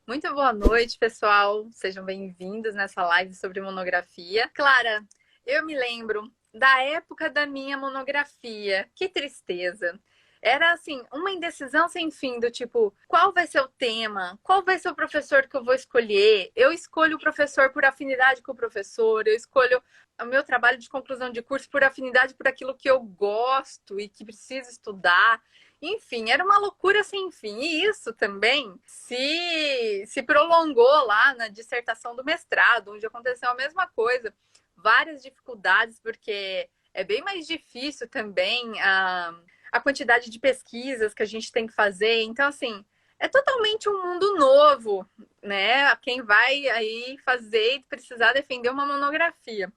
Muito boa noite, pessoal. Sejam bem-vindos nessa live sobre monografia. Clara, eu me lembro da época da minha monografia. Que tristeza. Era assim, uma indecisão sem fim, do tipo, qual vai ser o tema? Qual vai ser o professor que eu vou escolher? Eu escolho o professor por afinidade com o professor, eu escolho o meu trabalho de conclusão de curso por afinidade por aquilo que eu gosto e que preciso estudar. Enfim, era uma loucura sem fim. E isso também se prolongou lá na dissertação do mestrado, onde aconteceu a mesma coisa. Várias dificuldades, porque é bem mais difícil também a quantidade de pesquisas que a gente tem que fazer. Então, assim, é totalmente um mundo novo, né? Quem vai aí fazer e precisar defender uma monografia.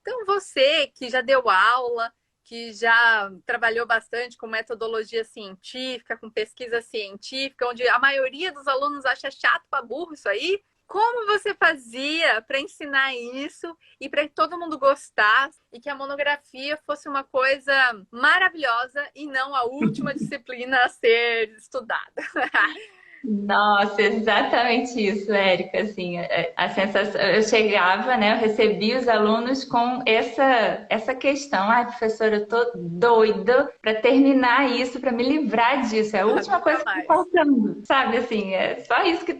Então, você que já deu aula, que já trabalhou bastante com metodologia científica, com pesquisa científica, onde a maioria dos alunos acha chato para burro isso aí, como você fazia para ensinar isso e para que todo mundo gostasse e que a monografia fosse uma coisa maravilhosa e não a última disciplina a ser estudada? Nossa, exatamente isso, Érica. Assim, a sensação, eu chegava, né? Eu recebia os alunos com essa questão. Ai, professora, eu tô doida para terminar isso, para me livrar disso. É a última Nunca coisa que tá mais. faltando, sabe? Assim, é só isso que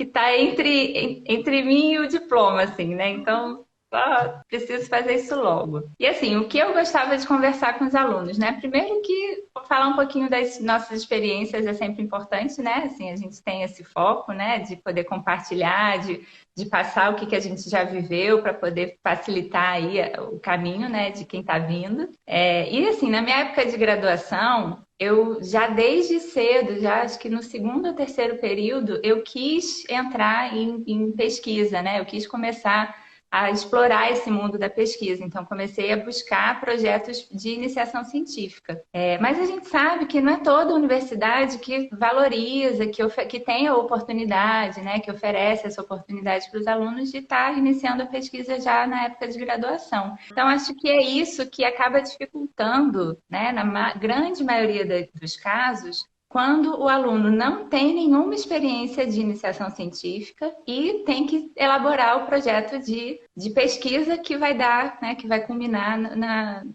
tá entre mim e o diploma, assim, né? Então, só preciso fazer isso logo. E assim, o que eu gostava de conversar com os alunos, né? Primeiro que falar um pouquinho das nossas experiências é sempre importante, né? Assim, a gente tem esse foco, né? De poder compartilhar, de passar o que a gente já viveu para poder facilitar aí o caminho, né? De quem está vindo. E assim, na minha época de graduação, eu já desde cedo, já acho que no segundo ou terceiro período, eu quis entrar em pesquisa, né? Eu quis começar a explorar esse mundo da pesquisa. Então, comecei a buscar projetos de iniciação científica. Mas a gente sabe que não é toda universidade que valoriza, que tem a oportunidade, né, que oferece essa oportunidade para os alunos de estar iniciando a pesquisa já na época de graduação. Então, acho que é isso que acaba dificultando, né, na grande maioria dos casos, quando o aluno não tem nenhuma experiência de iniciação científica e tem que elaborar o projeto de pesquisa que vai dar, né, que vai culminar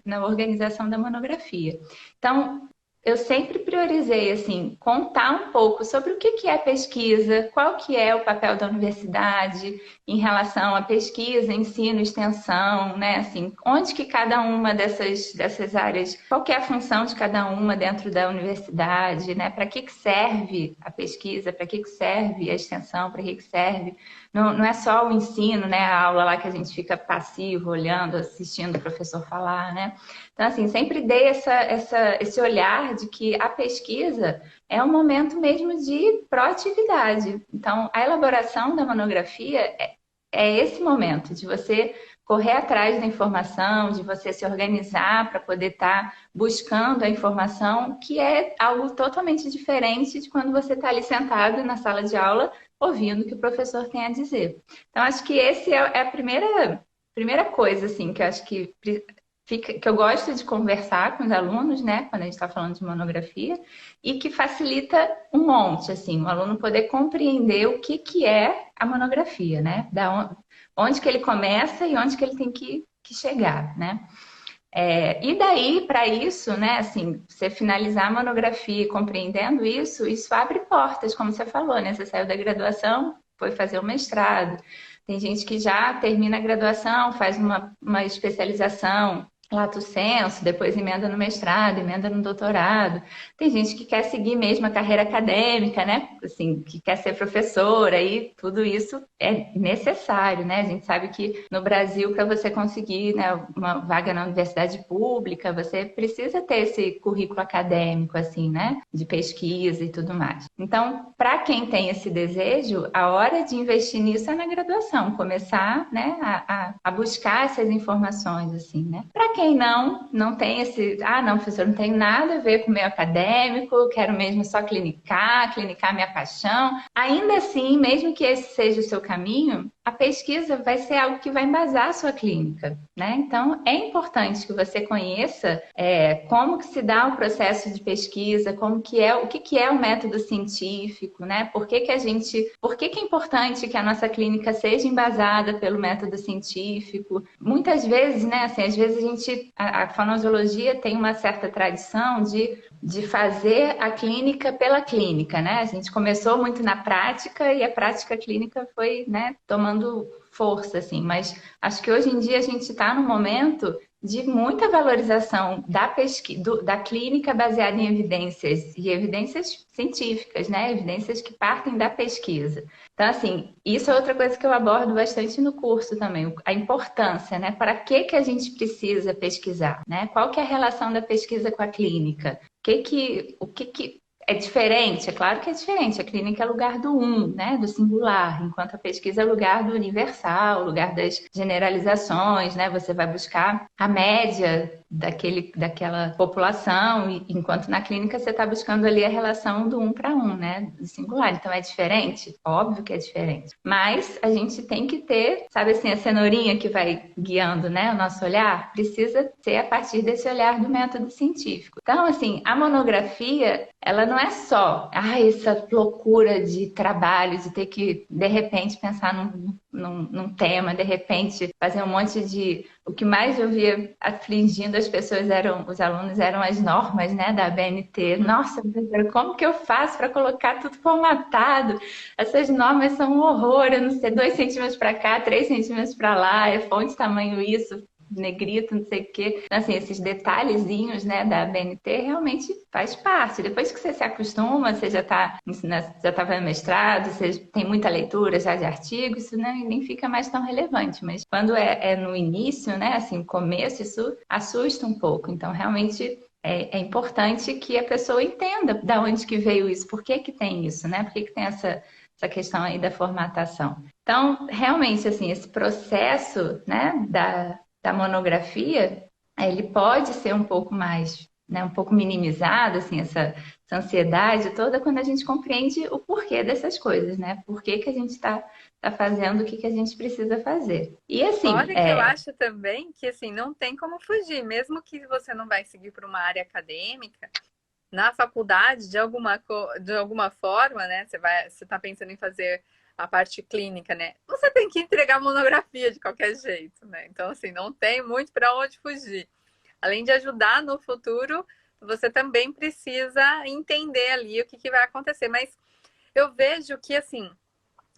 na organização da monografia. Então, eu sempre priorizei assim, contar um pouco sobre o que é pesquisa, qual que é o papel da universidade em relação à pesquisa, ensino, extensão, né? Assim, onde que cada uma dessas áreas, qual que é a função de cada uma dentro da universidade, né? Para que serve a pesquisa, para que serve a extensão, para que serve. Não é só o ensino, né? A aula lá que a gente fica passivo, olhando, assistindo o professor falar, né? Então, assim, sempre dei esse olhar de que a pesquisa é um momento mesmo de proatividade. Então, a elaboração da monografia é esse momento de você correr atrás da informação, de você se organizar para poder estar buscando a informação, que é algo totalmente diferente de quando você está ali sentado na sala de aula ouvindo o que o professor tem a dizer. Então, acho que esse é a primeira coisa, assim, que eu acho que eu gosto de conversar com os alunos, né, quando a gente está falando de monografia, e que facilita um monte, assim, o aluno poder compreender o que é a monografia, né, onde que ele começa e onde que ele tem que chegar, né. E daí, para isso, né, assim, você finalizar a monografia compreendendo isso abre portas, como você falou, né, você saiu da graduação, foi fazer o mestrado, tem gente que já termina a graduação, faz uma especialização, lato sensu, depois emenda no mestrado, emenda no doutorado. Tem gente que quer seguir mesmo a carreira acadêmica, né? Assim, que quer ser professora e tudo isso é necessário, né? A gente sabe que no Brasil, para você conseguir, né, uma vaga na universidade pública, você precisa ter esse currículo acadêmico, assim, né? De pesquisa e tudo mais. Então, para quem tem esse desejo, a hora de investir nisso é na graduação, começar, né, a buscar essas informações, assim, né? Para quem não tem não, professor, não tem nada a ver com o meio acadêmico, quero mesmo só clinicar minha paixão. Ainda assim, mesmo que esse seja o seu caminho, a pesquisa vai ser algo que vai embasar a sua clínica, né? Então, é importante que você conheça como que se dá o processo de pesquisa, como que é, o que que é o método científico, né? Por que que é importante que a nossa clínica seja embasada pelo método científico? Muitas vezes, né? Assim, às vezes a fonoaudiologia tem uma certa tradição de fazer a clínica pela clínica, né? A gente começou muito na prática e a prática clínica foi, né, tomando força, assim. Mas acho que hoje em dia a gente está num momento de muita valorização da pesquisa, da clínica baseada em evidências e evidências científicas, né? Evidências que partem da pesquisa. Então, assim, isso é outra coisa que eu abordo bastante no curso também, a importância, né? Para que a gente precisa pesquisar, né? Qual que é a relação da pesquisa com a clínica? O que que é diferente? É claro que é diferente. A clínica é lugar do um, né? Do singular, enquanto a pesquisa é lugar do universal, lugar das generalizações, né? Você vai buscar a média daquela população, enquanto na clínica você está buscando ali a relação do um para um, né? Do singular. Então é diferente? Óbvio que é diferente. Mas a gente tem que ter, sabe assim, a cenourinha que vai guiando, né, o nosso olhar, precisa ser a partir desse olhar do método científico. Então, assim, a monografia, ela não é só essa loucura de trabalho, de ter que, de repente, pensar num tema, de repente, fazer um monte de... O que mais eu via afligindo as pessoas os alunos, eram as normas, né, da ABNT. Nossa, professora, como que eu faço para colocar tudo formatado? Essas normas são um horror, eu não sei, 2 centímetros para cá, 3 centímetros para lá, é fonte tamanho isso, negrito, não sei o quê. Assim, esses detalhezinhos, né, da BNT realmente faz parte. Depois que você se acostuma, você já está fazendo mestrado, você tem muita leitura já de artigos, isso, né, nem fica mais tão relevante. Mas quando é no início, né, assim, começo, isso assusta um pouco. Então, realmente é importante que a pessoa entenda de onde que veio isso, por que que tem isso, né? Por que que tem essa questão aí da formatação. Então, realmente, assim, esse processo, né, da monografia, ele pode ser um pouco mais, né, um pouco minimizado, assim, essa ansiedade toda quando a gente compreende o porquê dessas coisas, né? Por que que a gente está fazendo o que a gente precisa fazer. E assim, Fora que eu acho também que assim, não tem como fugir, mesmo que você não vai seguir para uma área acadêmica, na faculdade, de alguma forma, né? Você está pensando em fazer a parte clínica, né? Você tem que entregar monografia de qualquer jeito, né? Então, assim, não tem muito para onde fugir. Além de ajudar no futuro, você também precisa entender ali o que vai acontecer. Mas eu vejo que, assim,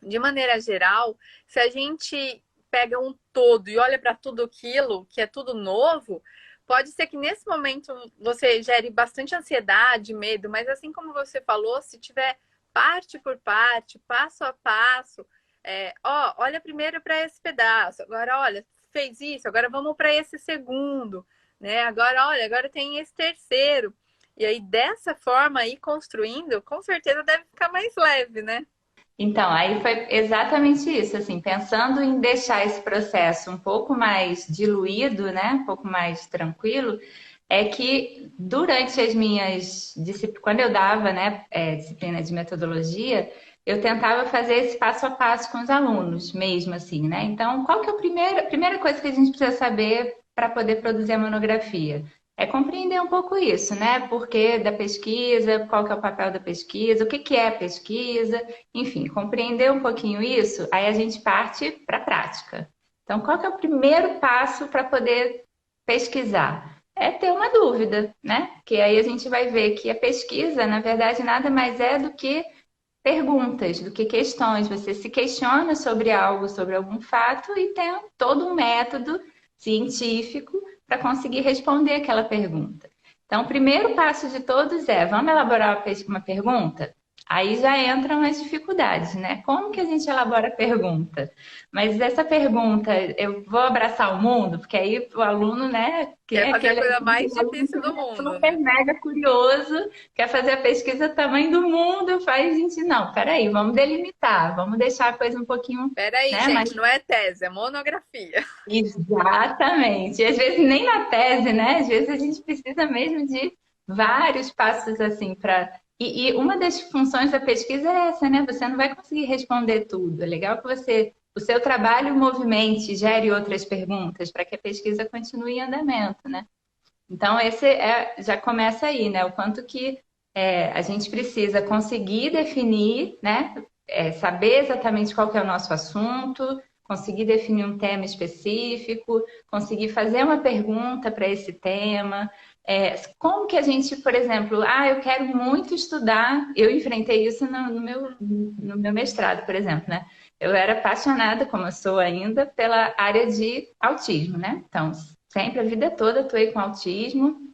de maneira geral, se a gente pega um todo e olha para tudo aquilo, que é tudo novo, pode ser que nesse momento você gere bastante ansiedade, medo, mas assim como você falou, se tiver parte por parte, passo a passo, olha primeiro para esse pedaço, agora olha, fez isso, agora vamos para esse segundo, né? Agora olha, agora tem esse terceiro. E aí dessa forma aí construindo, com certeza deve ficar mais leve, né? então, aí foi exatamente isso, assim, pensando em deixar esse processo um pouco mais diluído, né, um pouco mais tranquilo, é que durante as minhas disciplinas, quando eu dava, né, disciplina de metodologia, eu tentava fazer esse passo a passo com os alunos, mesmo assim, né? Então, qual que é a primeira coisa que a gente precisa saber para poder produzir a monografia? É compreender um pouco isso, né? Por que da pesquisa, qual que é o papel da pesquisa, o que que é pesquisa, enfim, compreender um pouquinho isso, aí a gente parte para a prática. Então, qual que é o primeiro passo para poder pesquisar? É ter uma dúvida, né? Que aí a gente vai ver que a pesquisa, na verdade, nada mais é do que perguntas, do que questões. Você se questiona sobre algo, sobre algum fato e tem todo um método científico para conseguir responder aquela pergunta. Então, o primeiro passo de todos é: vamos elaborar uma pergunta? Aí já entram as dificuldades, né? Como que a gente elabora a pergunta? Mas essa pergunta, eu vou abraçar o mundo, porque aí o aluno, né, que Quer é fazer a aquele coisa mais aluno difícil do mundo, super né? mega curioso, quer fazer a pesquisa tamanho do mundo, faz a gente, não, peraí, vamos delimitar, vamos deixar a coisa um pouquinho, Peraí, né, mais... gente, não é tese, é monografia. Exatamente. E às vezes nem na tese, né? Às vezes a gente precisa mesmo de vários passos assim para. E uma das funções da pesquisa é essa, né? Você não vai conseguir responder tudo. É legal que você o seu trabalho movimente, gere outras perguntas para que a pesquisa continue em andamento, né? Então, já começa aí, né? O quanto que a gente precisa conseguir definir, né? Saber exatamente qual que é o nosso assunto, conseguir definir um tema específico, conseguir fazer uma pergunta para esse tema. Como que a gente, por exemplo, eu quero muito estudar, eu enfrentei isso no meu mestrado, por exemplo, né? Eu era apaixonada, como eu sou ainda, pela área de autismo, né? Então, sempre, a vida toda, atuei com autismo.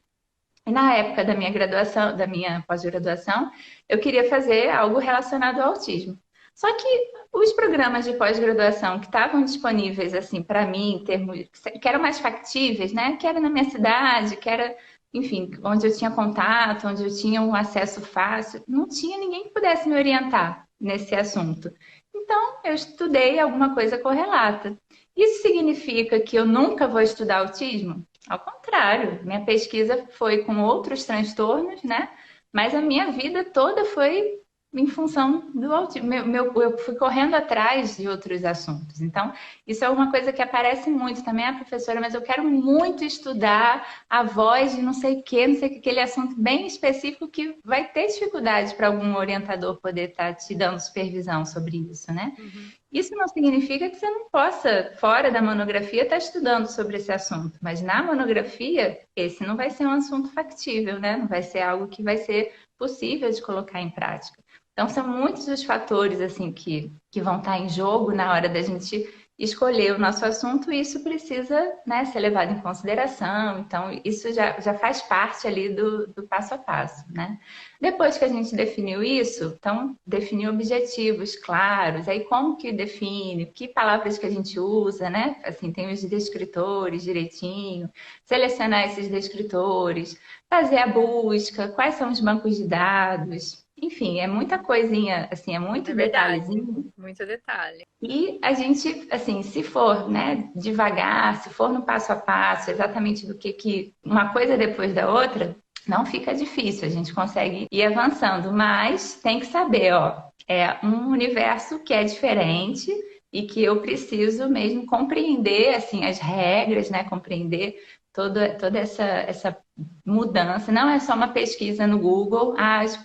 E na época da minha graduação, da minha pós-graduação, eu queria fazer algo relacionado ao autismo. Só que os programas de pós-graduação que estavam disponíveis, assim, para mim, em termos, que eram mais factíveis, né? Que era na minha cidade, que era, enfim, onde eu tinha contato, onde eu tinha um acesso fácil, não tinha ninguém que pudesse me orientar nesse assunto. Então, eu estudei alguma coisa correlata. Isso significa que eu nunca vou estudar autismo? Ao contrário, minha pesquisa foi com outros transtornos, né? Mas a minha vida toda foi em função do autismo. Eu fui correndo atrás de outros assuntos. Então, isso é uma coisa que aparece muito também, professora, mas eu quero muito estudar a voz de não sei o que, não sei o que, aquele assunto bem específico que vai ter dificuldade para algum orientador poder estar te dando supervisão sobre isso, né? Uhum. Isso não significa que você não possa, fora da monografia, estar estudando sobre esse assunto. Mas na monografia, esse não vai ser um assunto factível, né? Não vai ser algo que vai ser possível de colocar em prática. Então, são muitos os fatores assim que vão estar em jogo na hora da gente escolher o nosso assunto e isso precisa, né, ser levado em consideração. Então, isso já faz parte ali do passo a passo, né? Depois que a gente definiu isso, então, definir objetivos claros. Aí, como que define? Que palavras que a gente usa, né? Assim, tem os descritores direitinho. Selecionar esses descritores. Fazer a busca. Quais são os bancos de dados? Enfim, é muita coisinha, assim, é muito É verdade, detalhezinho. muito detalhe. E a gente, assim, se for, né, devagar, se for no passo a passo, exatamente do que uma coisa depois da outra, não fica difícil, a gente consegue ir avançando, mas tem que saber, ó, é um universo que é diferente e que eu preciso mesmo compreender, assim, as regras, né, compreender toda essa mudança. Não é só uma pesquisa no Google,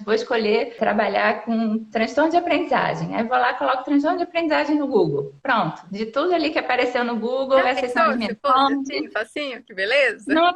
vou escolher trabalhar com transtorno de aprendizagem. Aí vou lá, coloco transtorno de aprendizagem no Google. Pronto, de tudo ali que apareceu no Google, Já essas são as pensou minhas se fosse fontes. assim, facinho? Que beleza? Não é?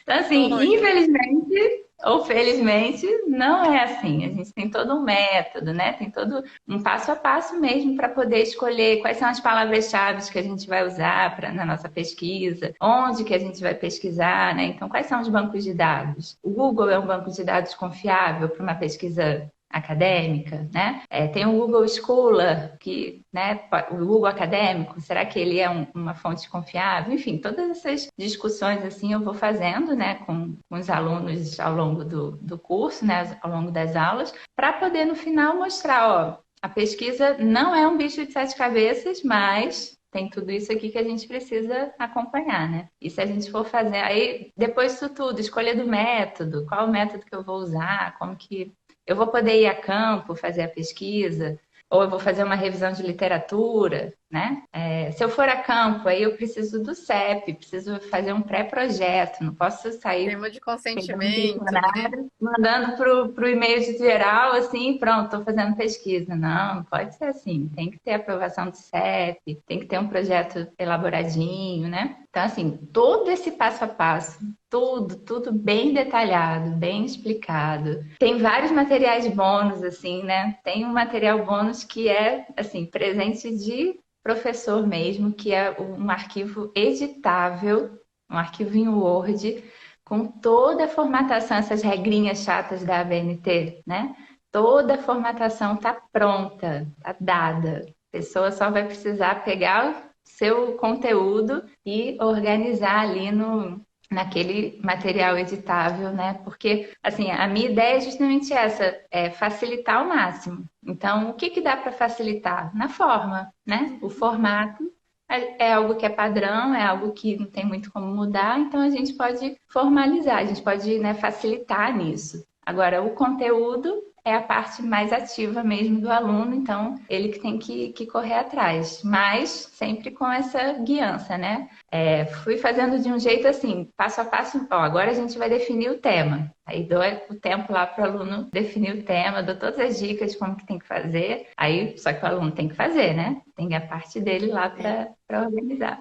Então, assim, Sonho. infelizmente ou felizmente, não é assim. A gente tem todo um método, né? Tem todo um passo a passo mesmo para poder escolher quais são as palavras-chave que a gente vai usar na nossa pesquisa, onde que a gente vai pesquisar, né? Então, quais são os bancos de dados? O Google é um banco de dados confiável para uma pesquisa acadêmica, né? Tem o Google Scholar, que, né, o Google Acadêmico, será que ele é uma fonte confiável? Enfim, todas essas discussões assim eu vou fazendo, né, com os alunos ao longo do curso, né, ao longo das aulas, para poder no final mostrar, ó, a pesquisa não é um bicho de sete cabeças, mas tem tudo isso aqui que a gente precisa acompanhar, né? E se a gente for fazer, aí depois disso tudo, escolha do método, qual o método que eu vou usar, como que eu vou poder ir a campo fazer a pesquisa, ou eu vou fazer uma revisão de literatura, né? Se eu for a campo, aí eu preciso do CEP, preciso fazer um pré-projeto, não posso sair Tema de pegando um consentimento, né? questionário, mandando para o e-mail de geral, assim, pronto, estou fazendo pesquisa. Não, não pode ser assim. Tem que ter aprovação do CEP, tem que ter um projeto elaboradinho, né? Então, assim, todo esse passo a passo, tudo bem detalhado, bem explicado. Tem vários materiais bônus, assim, né? Tem um material bônus que é, assim, presente de professor mesmo, que é um arquivo editável, um arquivo em Word, com toda a formatação, essas regrinhas chatas da ABNT, né? Toda a formatação está pronta, está dada. A pessoa só vai precisar pegar o seu conteúdo e organizar ali naquele material editável, né? Porque, assim, a minha ideia é justamente essa, é facilitar ao máximo. Então, o que dá para facilitar? Na forma, né? O formato é algo que é padrão, é algo que não tem muito como mudar, então a gente pode formalizar, a gente pode, né, facilitar nisso. Agora, o conteúdo é a parte mais ativa mesmo do aluno, então ele que tem que correr atrás, mas sempre com essa guiança, né? Fui fazendo de um jeito assim, passo a passo, ó, agora a gente vai definir o tema. Aí dou o tempo lá para o aluno definir o tema, dou todas as dicas de como que tem que fazer. Aí, só que o aluno tem que fazer, né? Tem a parte dele lá para organizar.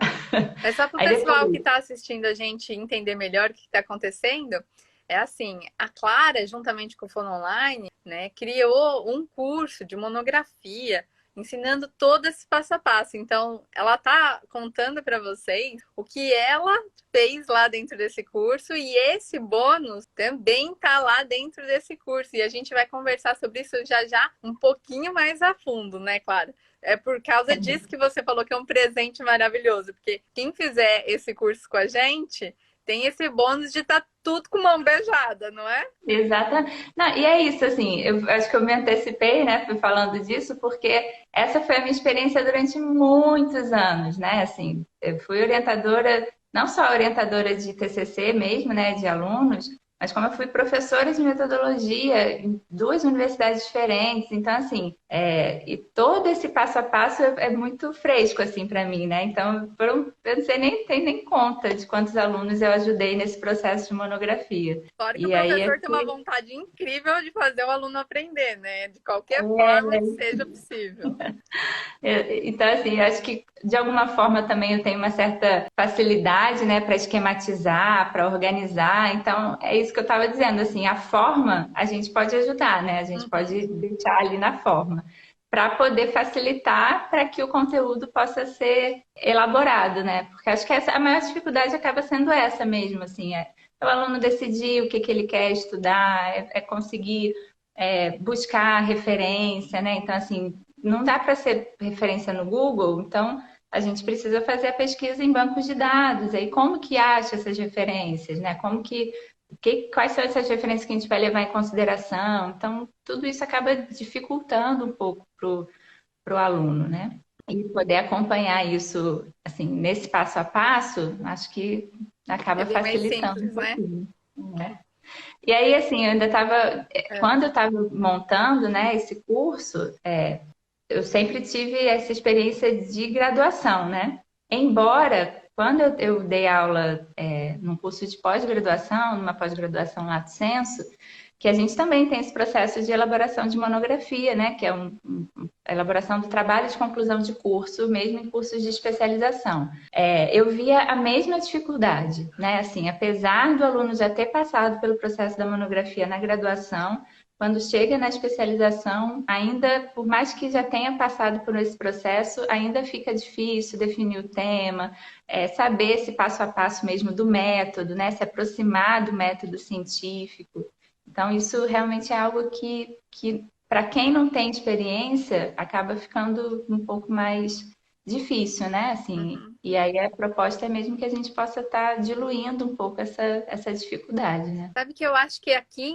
Mas só para o Aí pessoal que depois, está assistindo a gente entender melhor o que está acontecendo, é assim, a Clara, juntamente com o Fono Online, né, criou um curso de monografia ensinando todo esse passo a passo. Então, ela está contando para vocês o que ela fez lá dentro desse curso e esse bônus também está lá dentro desse curso. E a gente vai conversar sobre isso já já um pouquinho mais a fundo, né, Clara? É por causa disso que você falou que é um presente maravilhoso, porque quem fizer esse curso com a gente tem esse bônus de estar tudo com mão beijada, não é? exata. Não, e é isso, assim, eu acho que eu me antecipei, né, fui falando disso, porque essa foi a minha experiência durante muitos anos, né, assim, eu fui orientadora, não só orientadora de TCC mesmo, né, de alunos, mas como eu fui professora de metodologia em duas universidades diferentes, então, assim, e todo esse passo a passo é muito fresco, assim, para mim, né, então, eu não sei nem, tem nem conta de quantos alunos eu ajudei nesse processo de monografia. Claro que o E aí professor tem uma vontade incrível de fazer o aluno aprender, né? De qualquer forma que é, seja possível. então, assim, eu acho que de alguma forma também eu tenho uma certa facilidade, né, para esquematizar, para organizar. Então, é isso que eu estava dizendo, assim, a forma a gente pode ajudar, né? A gente pode deixar ali na forma, para poder facilitar para que o conteúdo possa ser elaborado, né? Porque acho que a maior dificuldade acaba sendo essa mesmo, assim, o aluno decidir o que ele quer estudar, é conseguir buscar referência, né? Então, assim, não dá para ser referência no Google, então a gente precisa fazer a pesquisa em bancos de dados. Aí como que acha essas referências, né? Quais são essas referências que a gente vai levar em consideração? Então, tudo isso acaba dificultando um pouco para o aluno, né? E poder acompanhar isso, assim, nesse passo a passo, acho que É acaba bem mais facilitando um simples, né? pouquinho, né? E aí, assim, eu ainda estava. É. Quando eu estava montando, né, esse curso, eu sempre tive essa experiência de graduação, né? Embora, quando eu dei aula num curso de pós-graduação, numa pós-graduação Lato Sensu, que a gente também tem esse processo de elaboração de monografia, né? Que é a elaboração do trabalho de conclusão de curso, mesmo em cursos de especialização. Eu via a mesma dificuldade, né? Assim, apesar do aluno já ter passado pelo processo da monografia na graduação, quando chega na especialização, ainda, por mais que já tenha passado por esse processo, ainda fica difícil definir o tema, saber esse passo a passo mesmo do método, né? Se aproximar do método científico. Então, isso realmente é algo que para quem não tem experiência, acaba ficando um pouco mais difícil, né? Assim, Uhum. e aí a proposta é mesmo que a gente possa estar diluindo um pouco essa dificuldade, né? Sabe que eu acho que aqui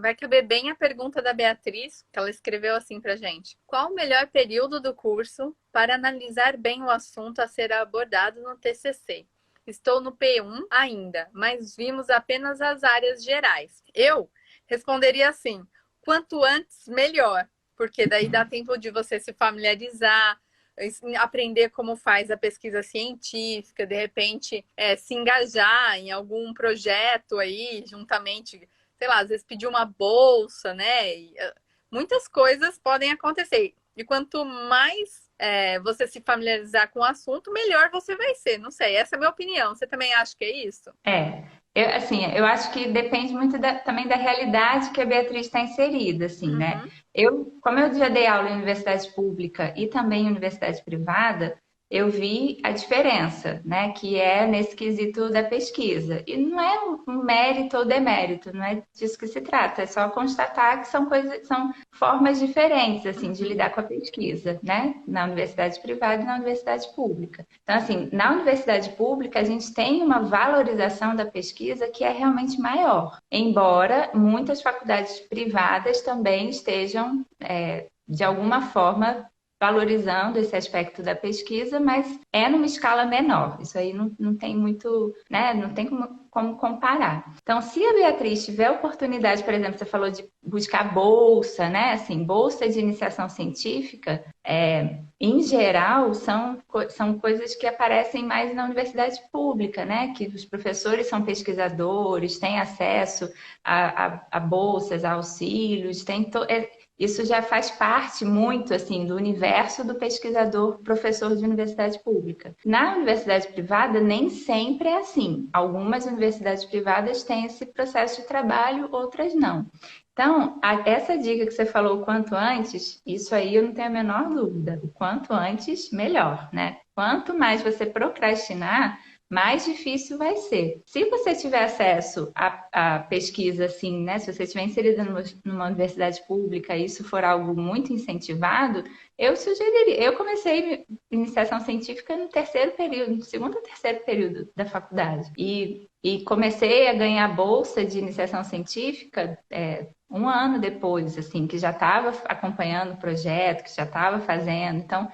vai caber bem a pergunta da Beatriz, que ela escreveu assim pra gente. Qual o melhor período do curso para analisar bem o assunto a ser abordado no TCC? Estou no P1 ainda, mas vimos apenas as áreas gerais. Eu responderia assim: quanto antes, melhor, porque daí dá tempo de você se familiarizar, aprender como faz a pesquisa científica, de repente se engajar em algum projeto aí, juntamente, sei lá, às vezes pedir uma bolsa, né? Muitas coisas podem acontecer. E quanto mais você se familiarizar com o assunto, melhor você vai ser. Não sei, essa é a minha opinião. Você também acha que é isso? Assim, eu acho que depende muito também da realidade que a Beatriz está inserida, assim, né? Uhum. Como eu já dei aula em universidade pública e também em universidade privada, eu vi a diferença, né? Que é nesse quesito da pesquisa. E não é um mérito ou demérito, não é disso que se trata, é só constatar que são coisas, são formas diferentes, assim, de lidar com a pesquisa, né? Na universidade privada e na universidade pública. Então, assim, na universidade pública, a gente tem uma valorização da pesquisa que é realmente maior, embora muitas faculdades privadas também estejam, de alguma forma, valorizando esse aspecto da pesquisa, mas é numa escala menor. Isso aí não tem muito, né? Não tem como comparar. Então, se a Beatriz tiver oportunidade, por exemplo, você falou de buscar bolsa, né? Assim, bolsa de iniciação científica, em geral, são coisas que aparecem mais na universidade pública, né? Que os professores são pesquisadores, têm acesso a bolsas, a auxílios, isso já faz parte muito assim do universo do pesquisador, professor de universidade pública. Na universidade privada, nem sempre é assim. Algumas universidades privadas têm esse processo de trabalho, outras não. Então, essa dica que você falou o quanto antes, isso aí eu não tenho a menor dúvida. O quanto antes, melhor, né? Quanto mais você procrastinar, mais difícil vai ser. Se você tiver acesso à pesquisa, assim, né? Se você estiver inserida numa universidade pública e isso for algo muito incentivado, eu sugeriria. Eu comecei iniciação científica no terceiro período, no segundo ou terceiro período da faculdade. E comecei a ganhar bolsa de iniciação científica um ano depois, assim, que já estava acompanhando o projeto, que já estava fazendo. Então,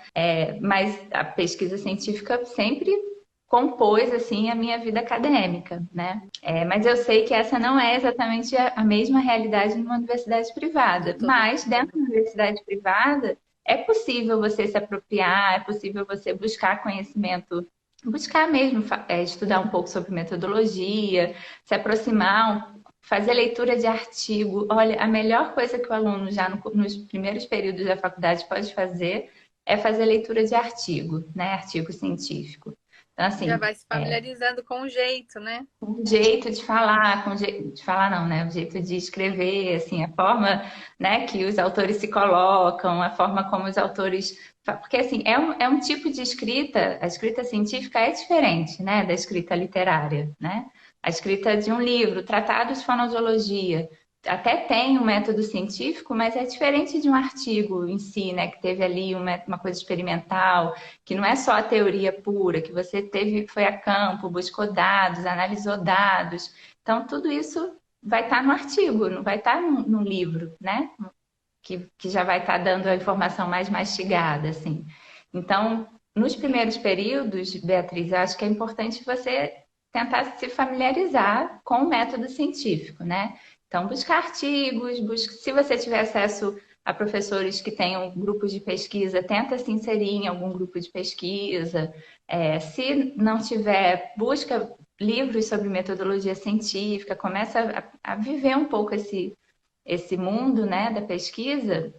mas a pesquisa científica sempre compôs assim a minha vida acadêmica, né? Mas eu sei que essa não é exatamente a mesma realidade numa universidade De privada. todo Mas mundo. dentro da universidade privada é possível você se apropriar, é possível você buscar conhecimento, buscar mesmo estudar um pouco sobre metodologia, se aproximar, fazer leitura de artigo. Olha, a melhor coisa que o aluno já nos primeiros períodos da faculdade pode fazer é fazer leitura de artigo, né? Artigo científico. Então, Já assim, vai se familiarizando com o jeito, né? o jeito de falar, de falar não, né? O jeito de escrever, assim, a forma, né, que os autores se colocam, a forma como os autores. Porque, assim, é um tipo de escrita, a escrita científica é diferente, né, da escrita literária, né? A escrita de um livro, tratados de fonoaudiologia, até tem um método científico, mas é diferente de um artigo em si, né, que teve ali uma coisa experimental, que não é só a teoria pura, que você foi a campo, buscou dados, analisou dados. Então, tudo isso vai estar no artigo, não vai estar no livro, né? Que já vai estar dando a informação mais mastigada, assim. Então, nos primeiros períodos, Beatriz, eu acho que é importante você tentar se familiarizar com o método científico, né? Então, buscar artigos, se você tiver acesso a professores que tenham grupos de pesquisa, tenta se inserir em algum grupo de pesquisa. Se não tiver, busca livros sobre metodologia científica, começa a viver um pouco esse mundo, né, da pesquisa.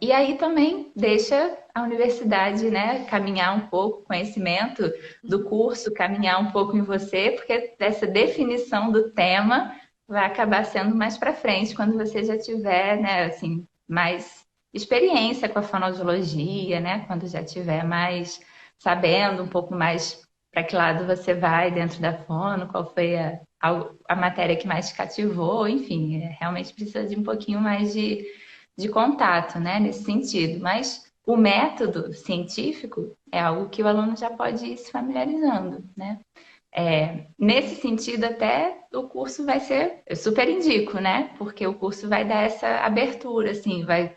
E aí também deixa a universidade, né, caminhar um pouco, o conhecimento do curso, caminhar um pouco em você, porque essa definição do tema vai acabar sendo mais para frente, quando você já tiver, né, assim, mais experiência com a fonoaudiologia, né, quando já tiver mais sabendo um pouco mais para que lado você vai dentro da fono, qual foi a matéria que mais te cativou, enfim, realmente precisa de um pouquinho mais de contato, né, nesse sentido. Mas o método científico é algo que o aluno já pode ir se familiarizando, né? Nesse sentido, até o curso vai ser, eu super indico, né? Porque o curso vai dar essa abertura, assim, vai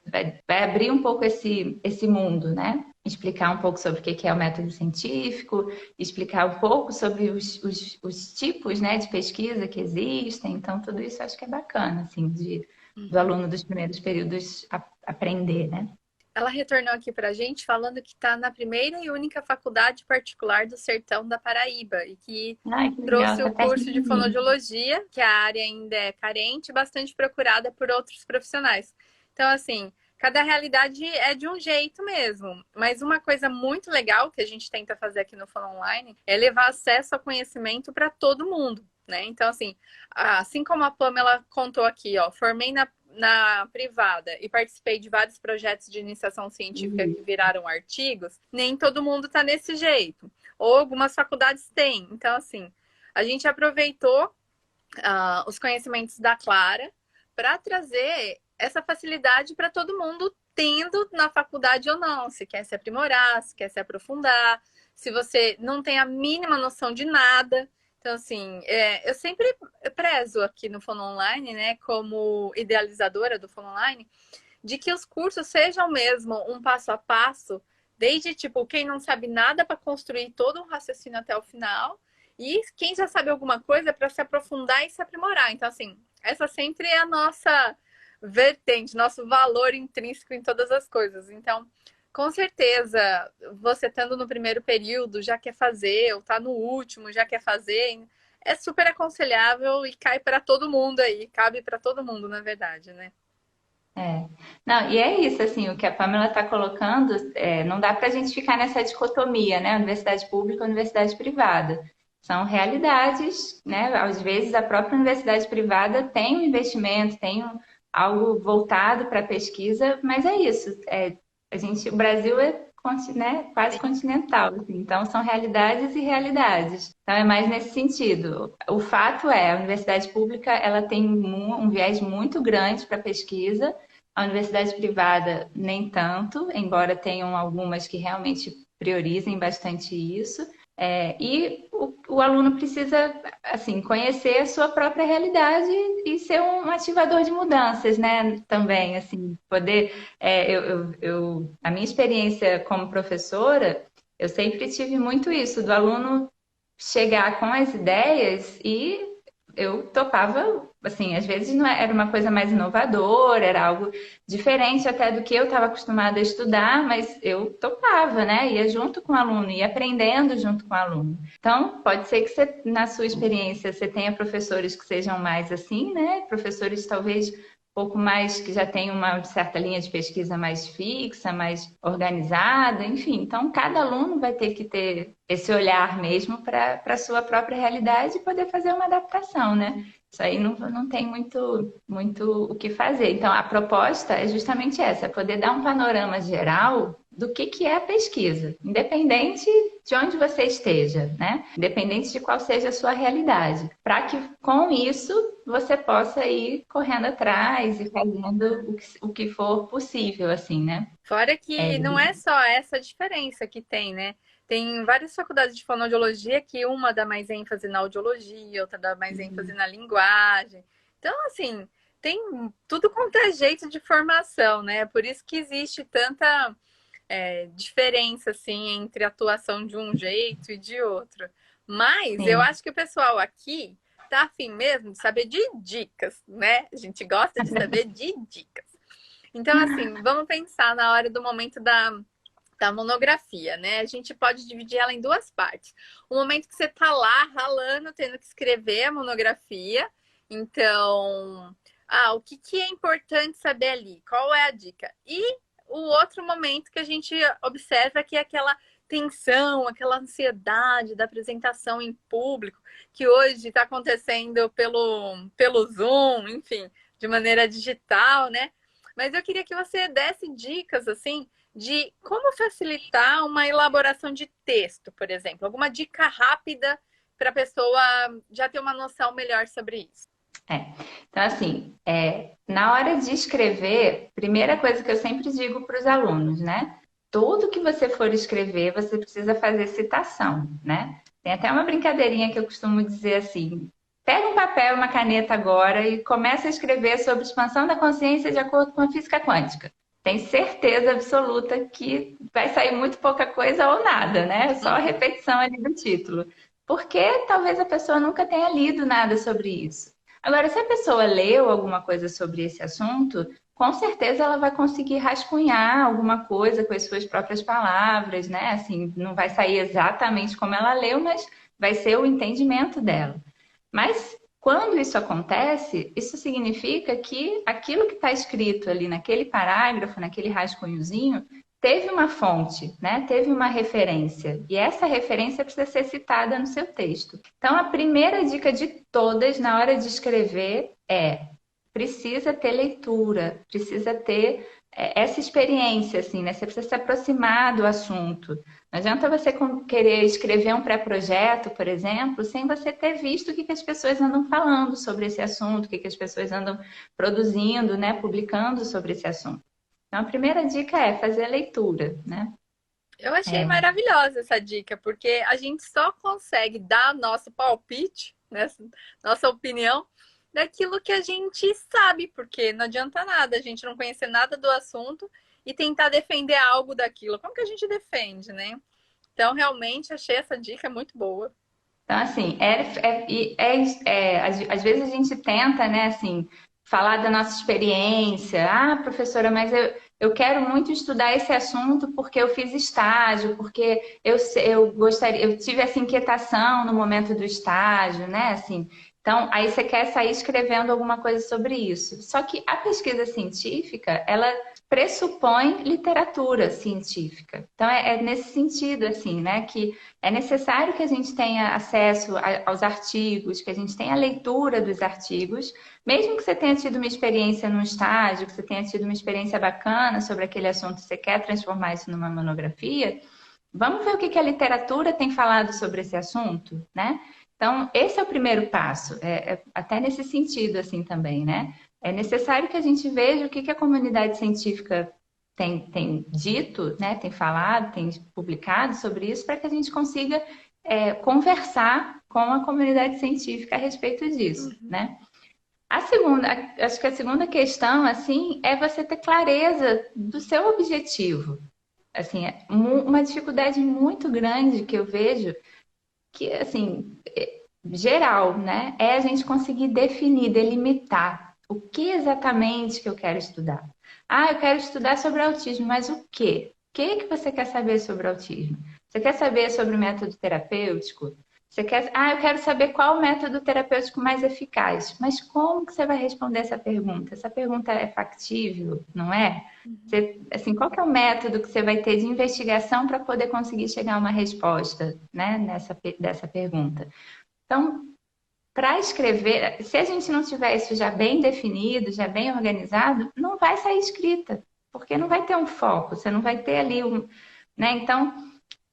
abrir um pouco esse mundo, né? Explicar um pouco sobre o que é o método científico, explicar um pouco sobre os tipos, né, de pesquisa que existem. Então, tudo isso eu acho que é bacana, assim, do Uhum. aluno dos primeiros períodos aprender, né? Ela retornou aqui para a gente falando que está na primeira e única faculdade particular do sertão da Paraíba e que Ai, que legal, trouxe o tá curso pertinho de de mim. fonoaudiologia, que a área ainda é carente e bastante procurada por outros profissionais. Então, assim, cada realidade é de um jeito mesmo. Mas uma coisa muito legal que a gente tenta fazer aqui no Fono Online é levar acesso ao conhecimento para todo mundo. Né? Então, assim como a Pamela contou aqui, ó, formei na privada e participei de vários projetos de iniciação científica que viraram artigos, nem todo mundo está nesse jeito. Ou algumas faculdades têm. Então, assim, a gente aproveitou os conhecimentos da Clara para trazer essa facilidade para todo mundo, tendo na faculdade ou não, se quer se aprimorar, se quer se aprofundar, se você não tem a mínima noção de nada. Então, assim, eu sempre prezo aqui no Fono Online, né, como idealizadora do Fono Online, de que os cursos sejam mesmo um passo a passo, desde tipo, quem não sabe nada para construir todo um raciocínio até o final, e quem já sabe alguma coisa para se aprofundar e se aprimorar. Então, assim, essa sempre é a nossa vertente, nosso valor intrínseco em todas as coisas. Então, com certeza, você estando no primeiro período já quer fazer, ou tá no último já quer fazer, é super aconselhável e cai para todo mundo aí, cabe para todo mundo, na verdade, né? É. Não, e é isso, assim, o que a Pamela está colocando, não dá para a gente ficar nessa dicotomia, né? Universidade pública, universidade privada. São realidades, né? Às vezes a própria universidade privada tem um investimento, tem algo voltado para a pesquisa, mas é isso. O Brasil é, né, quase Sim. continental, assim, então são realidades e realidades. Então é mais nesse sentido. O fato é, a universidade pública ela tem um viés muito grande para pesquisa. A universidade privada, nem tanto, embora tenham algumas que realmente priorizem bastante isso. E o aluno precisa, assim, conhecer a sua própria realidade e ser um ativador de mudanças, né? Também, assim, poder. A minha experiência como professora, eu sempre tive muito isso, do aluno chegar com as ideias e eu topava, assim, às vezes não era uma coisa mais inovadora, era algo diferente até do que eu estava acostumada a estudar, mas eu topava, né? Ia junto com o aluno, ia aprendendo junto com o aluno. Então, pode ser que você, na sua experiência, você tenha professores que sejam mais assim, né? Professores talvez pouco mais que já tem uma certa linha de pesquisa mais fixa, mais organizada, enfim. Então, cada aluno vai ter que ter esse olhar mesmo para a sua própria realidade e poder fazer uma adaptação, né? Isso aí não tem muito o que fazer. Então, a proposta é justamente essa, é poder dar um panorama geral do que é a pesquisa, independente de onde você esteja, né? Independente de qual seja a sua realidade, para que com isso você possa ir correndo atrás e fazendo o que for possível, assim, né? Fora É, que não é só essa diferença que tem, né? Tem várias faculdades de fonoaudiologia que uma dá mais ênfase na audiologia, outra dá mais ênfase na linguagem. Então, assim, tem tudo quanto é jeito de formação, né? Por isso que existe tanta diferença, assim, entre a atuação de um jeito e de outro. Mas eu sim. acho que o pessoal aqui tá afim mesmo de saber de dicas, né? A gente gosta de saber de dicas. Então, assim, vamos pensar na hora do momento da monografia, né? A gente pode dividir ela em duas partes. O momento que você tá lá ralando, tendo que escrever a monografia. Então, o que é importante saber ali? Qual é a dica? E o outro momento que a gente observa que é aquela tensão, aquela ansiedade da apresentação em público, que hoje está acontecendo pelo Zoom, enfim, de maneira digital, né? Mas eu queria que você desse dicas, assim, de como facilitar uma elaboração de texto, por exemplo. Alguma dica rápida para a pessoa já ter uma noção melhor sobre isso. É. Então, assim, na hora de escrever, primeira coisa que eu sempre digo para os alunos, né? Tudo que você for escrever, você precisa fazer citação, né? Tem até uma brincadeirinha que eu costumo dizer assim: pega um papel, uma caneta agora e começa a escrever sobre expansão da consciência de acordo com a física quântica. Tem certeza absoluta que vai sair muito pouca coisa ou nada, né? Só a repetição ali do título. Porque talvez a pessoa nunca tenha lido nada sobre isso. Agora, se a pessoa leu alguma coisa sobre esse assunto, com certeza ela vai conseguir rascunhar alguma coisa com as suas próprias palavras, né? Assim, não vai sair exatamente como ela leu, mas vai ser o entendimento dela. Mas quando isso acontece, isso significa que aquilo que está escrito ali naquele parágrafo, naquele rascunhozinho, teve uma fonte, né? Teve uma referência. E essa referência precisa ser citada no seu texto. Então, a primeira dica de todas na hora de escrever é: precisa ter leitura, precisa ter essa experiência, assim, né? Você precisa se aproximar do assunto. Não adianta você querer escrever um pré-projeto, por exemplo, sem você ter visto o que as pessoas andam falando sobre esse assunto, o que as pessoas andam produzindo, né? Publicando sobre esse assunto. Então, a primeira dica é fazer a leitura, né? Eu achei maravilhosa essa dica, porque a gente só consegue dar nosso palpite, né, nossa opinião, daquilo que a gente sabe, porque não adianta nada a gente não conhecer nada do assunto e tentar defender algo daquilo. Como que a gente defende, né? Então, realmente, achei essa dica muito boa. Então, assim, às vezes a gente tenta, né, assim, falar da nossa experiência. Ah, professora, mas eu quero muito estudar esse assunto porque eu fiz estágio, porque eu gostaria, eu tive essa inquietação no momento do estágio, né, assim. Então, aí você quer sair escrevendo alguma coisa sobre isso. Só que a pesquisa científica, ela pressupõe literatura científica. Então, é nesse sentido, assim, né, que é necessário que a gente tenha acesso aos artigos, que a gente tenha a leitura dos artigos, mesmo que você tenha tido uma experiência num estágio, que você tenha tido uma experiência bacana sobre aquele assunto, você quer transformar isso numa monografia, vamos ver o que a literatura tem falado sobre esse assunto, né? Então, esse é o primeiro passo, até nesse sentido, assim, também, né? É necessário que a gente veja o que a comunidade científica tem dito, né, tem falado, tem publicado sobre isso, para que a gente consiga conversar com a comunidade científica a respeito disso, Uhum. né? Acho que a segunda questão, assim, é você ter clareza do seu objetivo. Assim, uma dificuldade muito grande que eu vejo, que, assim, geral, né, é a gente conseguir definir, delimitar o que exatamente que eu quero estudar. Ah, eu quero estudar sobre autismo, mas o quê? O que você quer saber sobre autismo? Você quer saber sobre o método terapêutico? Eu quero saber qual o método terapêutico mais eficaz. Mas como que você vai responder essa pergunta? Essa pergunta é factível, não é? Assim, qual que é o método que você vai ter de investigação para poder conseguir chegar a uma resposta, né, dessa pergunta? Então, para escrever, se a gente não tiver isso já bem definido, já bem organizado, não vai sair escrita, porque não vai ter um foco, você não vai ter ali um, né? Então,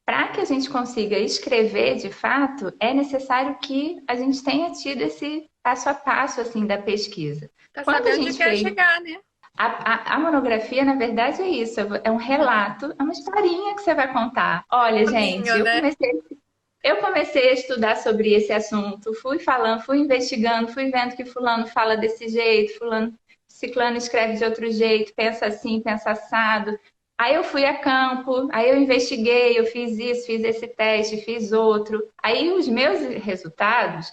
para que a gente consiga escrever de fato, é necessário que a gente tenha tido esse passo a passo assim da pesquisa. Tá Quando a sabendo onde gente quer fez chegar, né? a monografia, na verdade, é isso, é um relato, é uma historinha que você vai contar. Olha, gente, Caminho, né? eu comecei a estudar sobre esse assunto, fui falando, fui investigando, fui vendo que fulano fala desse jeito, fulano, ciclano escreve de outro jeito, pensa assim, pensa assado. Aí eu fui a campo, aí eu investiguei, eu fiz isso, fiz esse teste, fiz outro. Aí os meus resultados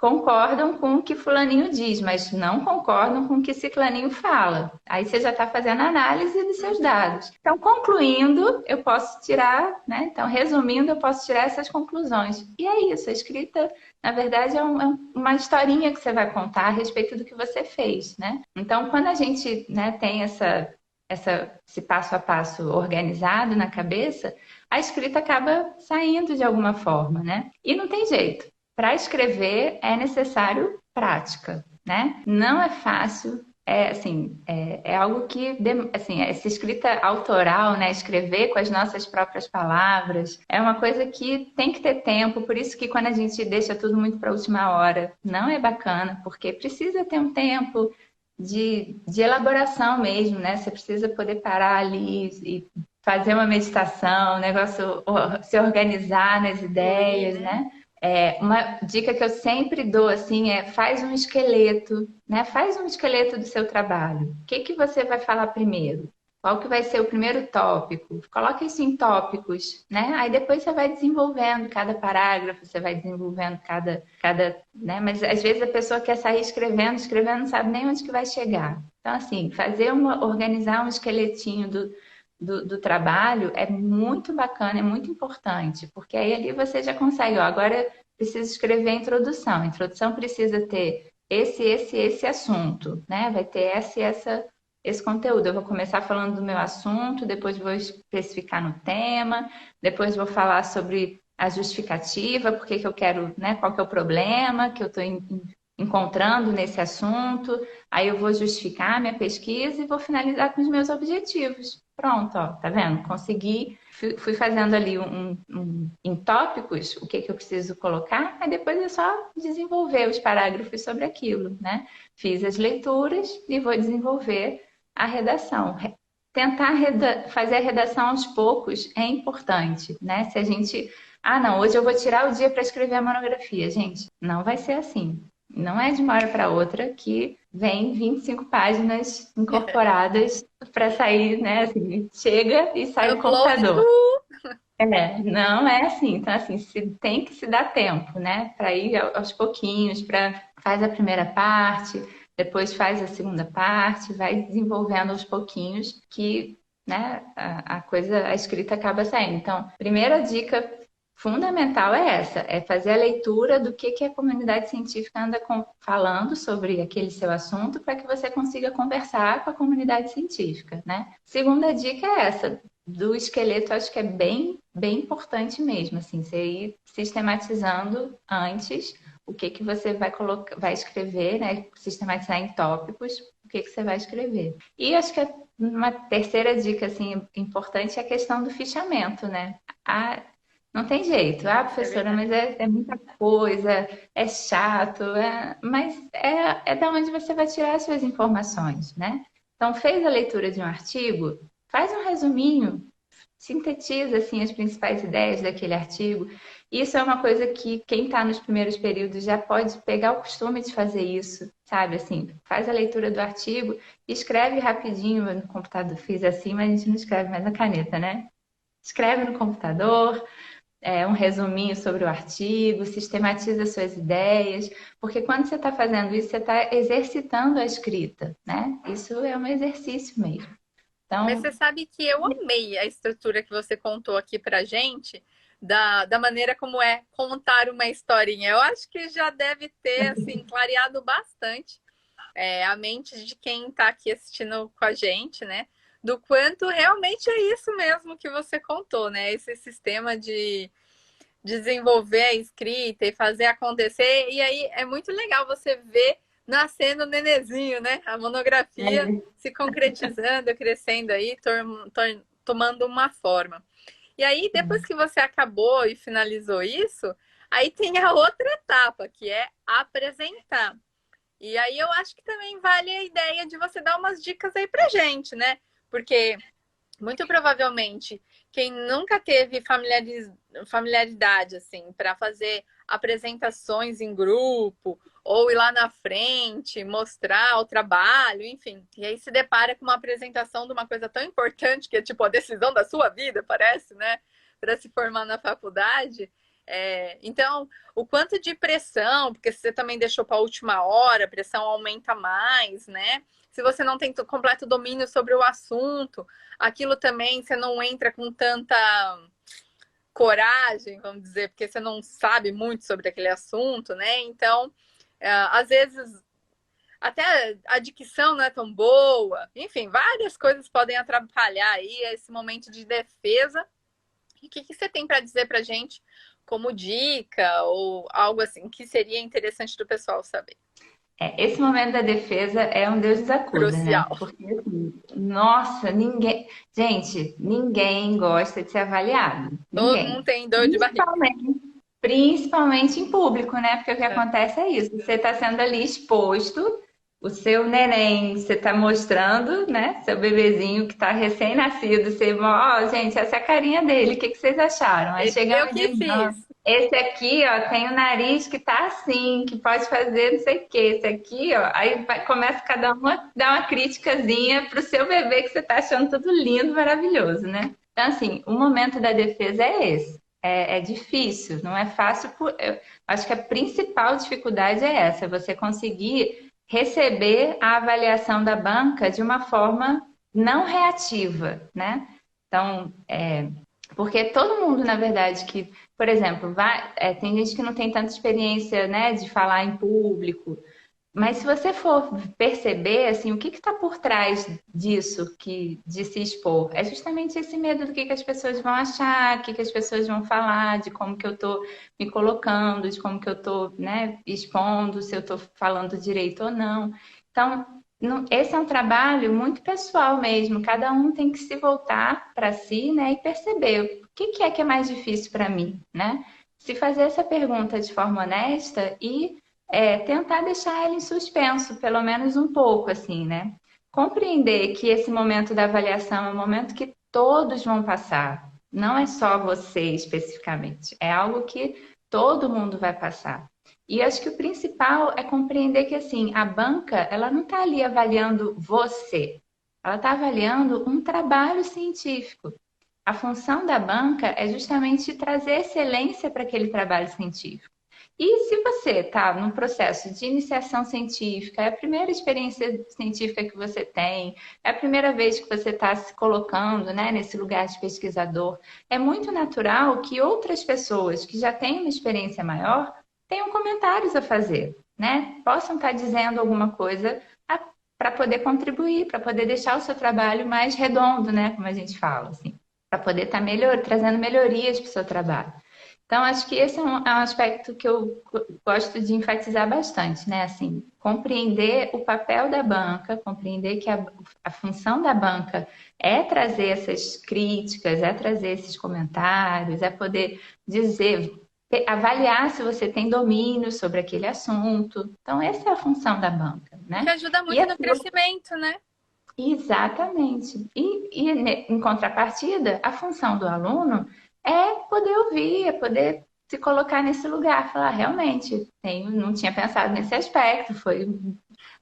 concordam com o que fulaninho diz, mas não concordam com o que ciclaninho fala. Aí você já está fazendo análise dos seus Uhum. dados. Então, concluindo, eu posso tirar, né? Então, resumindo, eu posso tirar essas conclusões. E é isso, a escrita, na verdade, uma historinha que você vai contar a respeito do que você fez, né? Então, quando a gente, né, tem esse passo a passo organizado na cabeça, a escrita acaba saindo de alguma forma, né? E não tem jeito. Para escrever é necessário prática, né? Não é fácil, é algo que, assim, essa escrita autoral, né? Escrever com as nossas próprias palavras, é uma coisa que tem que ter tempo, por isso que quando a gente deixa tudo muito para a última hora, não é bacana, porque precisa ter um tempo de elaboração mesmo, né? Você precisa poder parar ali e fazer uma meditação, o negócio, se organizar nas Fluir, ideias, né? né? Uma dica que eu sempre dou assim faz um esqueleto, né? Faz um esqueleto do seu trabalho. O que que você vai falar primeiro? Qual que vai ser o primeiro tópico? Coloque isso em tópicos, né? Aí depois você vai desenvolvendo cada parágrafo, você vai desenvolvendo né? Mas às vezes a pessoa quer sair escrevendo, escrevendo, não sabe nem onde que vai chegar. Então, assim, organizar um esqueletinho do trabalho é muito bacana, é muito importante, porque aí ali você já consegue, ó, agora preciso escrever a introdução. A introdução precisa ter esse assunto, né? Vai ter esse conteúdo. Eu vou começar falando do meu assunto, depois vou especificar no tema, depois vou falar sobre a justificativa, porque que eu quero, né? Qual que é o problema que eu estou encontrando nesse assunto. Aí eu vou justificar a minha pesquisa e vou finalizar com os meus objetivos. Pronto, ó, tá vendo? Consegui, fui fazendo ali em tópicos o que eu preciso colocar, aí depois é só desenvolver os parágrafos sobre aquilo, né? Fiz as leituras e vou desenvolver a redação. Tentar fazer a redação aos poucos é importante, né? Se a gente, não, hoje eu vou tirar o dia para escrever a monografia, gente, não vai ser assim. Não é de uma hora para outra que vem 25 páginas incorporadas para sair, né? Assim, chega e sai do Upload, computador. uhul! Não é assim. Então, assim, tem que se dar tempo, né? Para ir aos pouquinhos, faz a primeira parte, depois faz a segunda parte, vai desenvolvendo aos pouquinhos que, né, a escrita acaba saindo. Então, primeira dica fundamental é essa, é fazer a leitura do que a comunidade científica anda falando sobre aquele seu assunto para que você consiga conversar com a comunidade científica, né? Segunda dica é essa, do esqueleto, acho que é bem importante mesmo, assim, você ir sistematizando antes o que você vai colocar, vai escrever, né? Sistematizar em tópicos o que você vai escrever. E acho que uma terceira dica, assim, importante é a questão do fichamento, né? Não tem jeito. Ah, É professora, verdade. mas é muita coisa, é chato, mas é da onde você vai tirar as suas informações, né? Então, fez a leitura de um artigo, faz um resuminho, sintetiza assim as principais ideias daquele artigo. Isso é uma coisa que quem está nos primeiros períodos já pode pegar o costume de fazer isso, sabe? Assim, faz a leitura do artigo, escreve rapidinho no computador. Fiz assim, mas a gente não escreve mais na caneta, né? Escreve no computador, um resuminho sobre o artigo, sistematiza suas ideias, porque quando você está fazendo isso, você está exercitando a escrita, né? Isso é um exercício mesmo. Mas Então, você sabe que eu amei a estrutura que você contou aqui pra gente, da maneira como é contar uma historinha. Eu acho que já deve ter, assim, clareado bastante a mente de quem está aqui assistindo com a gente, né? Do quanto realmente é isso mesmo que você contou, né? Esse sistema de desenvolver a escrita e fazer acontecer. E aí é muito legal você ver nascendo o nenezinho, né? A monografia se concretizando, crescendo aí, tomando uma forma. E aí, depois que você acabou e finalizou isso, aí tem a outra etapa, que é apresentar. E aí eu acho que também vale a ideia de você dar umas dicas aí pra gente, né? Porque muito provavelmente quem nunca teve familiaridade assim para fazer apresentações em grupo ou ir lá na frente mostrar o trabalho, enfim, e aí se depara com uma apresentação de uma coisa tão importante que é tipo a decisão da sua vida, parece, né, para se formar na faculdade. Então, o quanto de pressão, porque se você também deixou para a última hora, a pressão aumenta mais, né? Se você não tem completo domínio sobre o assunto, aquilo também você não entra com tanta coragem, vamos dizer, porque você não sabe muito sobre aquele assunto, né? Então, às vezes, até a dicção não é tão boa. Enfim, várias coisas podem atrapalhar aí esse momento de defesa. E o que você tem para dizer para gente como dica ou algo assim que seria interessante do pessoal saber? esse momento da defesa é um Deus nos acuda, né? Crucial. Porque, assim, nossa, ninguém gosta de ser avaliado. Todo mundo Ninguém. tem dor de barriga. Principalmente em público, né? Porque o que acontece é isso. Você está sendo ali exposto, o seu neném, você está mostrando, né? Seu bebezinho que está recém-nascido. Você, ó, gente, essa é a carinha dele. O que vocês acharam? Aí Esse chega eu a que menina, fiz. esse aqui, ó, tem o nariz que tá assim, que pode fazer não sei o quê. Esse aqui, ó, aí começa cada uma a dar uma criticazinha pro seu bebê que você tá achando tudo lindo, maravilhoso, né? Então, assim, o momento da defesa é esse. É difícil, não é fácil. Eu acho que a principal dificuldade é essa, você conseguir receber a avaliação da banca de uma forma não reativa, né? Então, porque todo mundo, na verdade, que, por exemplo, tem gente que não tem tanta experiência, né, de falar em público, mas se você for perceber, assim, o que está por trás disso, de se expor, é justamente esse medo do que as pessoas vão achar, o que as pessoas vão falar, de como que eu estou me colocando, de como que eu estou, né, expondo, se eu estou falando direito ou não. Então, esse é um trabalho muito pessoal mesmo. Cada um tem que se voltar para si, né, e perceber o que é mais difícil para mim, né? Se fazer essa pergunta de forma honesta e tentar deixar ela em suspenso, pelo menos um pouco, assim, né? Compreender que esse momento da avaliação é um momento que todos vão passar, não é só você especificamente, é algo que todo mundo vai passar. E acho que o principal é compreender que, assim, a banca, ela não está ali avaliando você, ela está avaliando um trabalho científico. A função da banca é justamente trazer excelência para aquele trabalho científico. E se você está num processo de iniciação científica, é a primeira experiência científica que você tem, é a primeira vez que você está se colocando, né, nesse lugar de pesquisador, é muito natural que outras pessoas que já têm uma experiência maior tenham comentários a fazer, né? Possam estar dizendo alguma coisa para poder contribuir, para poder deixar o seu trabalho mais redondo, né, como a gente fala, assim, para poder estar trazendo melhorias para o seu trabalho. Então, acho que esse é um aspecto que eu gosto de enfatizar bastante, né? Assim, compreender o papel da banca, compreender que a função da banca é trazer essas críticas, é trazer esses comentários, é poder dizer, avaliar se você tem domínio sobre aquele assunto. Então, essa é a função da banca, Que né? ajuda E muito a no crescimento, né? Exatamente. Em contrapartida, a função do aluno é poder ouvir, é poder se colocar nesse lugar, falar, realmente, não tinha pensado nesse aspecto.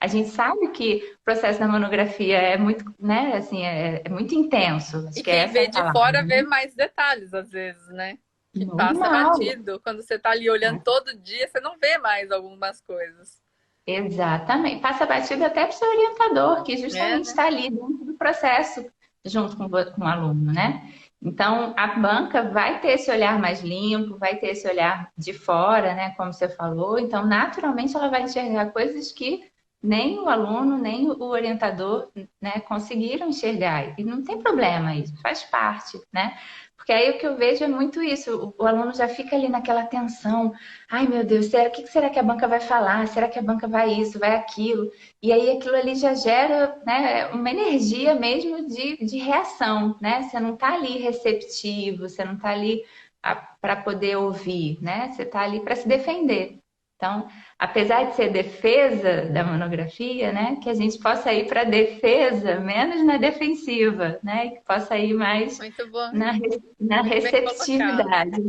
A gente sabe que o processo da monografia é muito, né, assim, é muito intenso. E Acho que é quem essa vê a de palavra, fora vê né? mais detalhes, às vezes, né? Que passa Normal. batido. Quando você tá ali olhando todo dia, você não vê mais algumas coisas. Exatamente. Passa batido até para o seu orientador, que É, justamente né? está ali dentro do processo, junto com o aluno, né? Então, a banca vai ter esse olhar mais limpo, vai ter esse olhar de fora, né? Como você falou. Então, naturalmente, ela vai enxergar coisas que nem o aluno, nem o orientador, né, conseguiram enxergar. E não tem problema isso, faz parte, né? Porque aí o que eu vejo é muito isso, o aluno já fica ali naquela tensão. Ai, meu Deus, o que será que a banca vai falar? Será que a banca vai isso, vai aquilo? E aí aquilo ali já gera, né, uma energia mesmo de reação, né? Você não está ali receptivo, você não está ali para poder ouvir, né? Você está ali para se defender. Então, apesar de ser defesa da monografia, né, que a gente possa ir para a defesa, menos na defensiva, né? Que possa ir mais Muito bom. na Muito bem colocado. receptividade.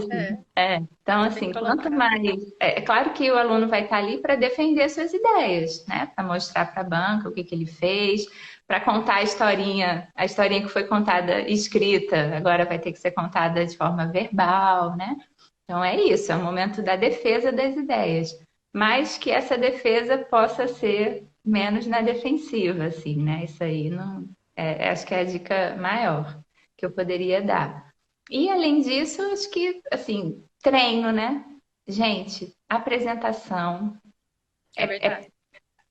É, Assim. Então, muito bem assim, quanto colocado. mais. É claro que o aluno vai estar ali para defender suas ideias, né? Para mostrar para a banca o que, que ele fez, para contar a historinha que foi contada escrita, agora vai ter que ser contada de forma verbal, né? Então é isso, é o momento da defesa das ideias. Mas que essa defesa possa ser menos na defensiva, assim, né? Isso aí não. Acho que é a dica maior que eu poderia dar. E além disso, acho que, assim, treino, né? Gente, apresentação É é, verdade.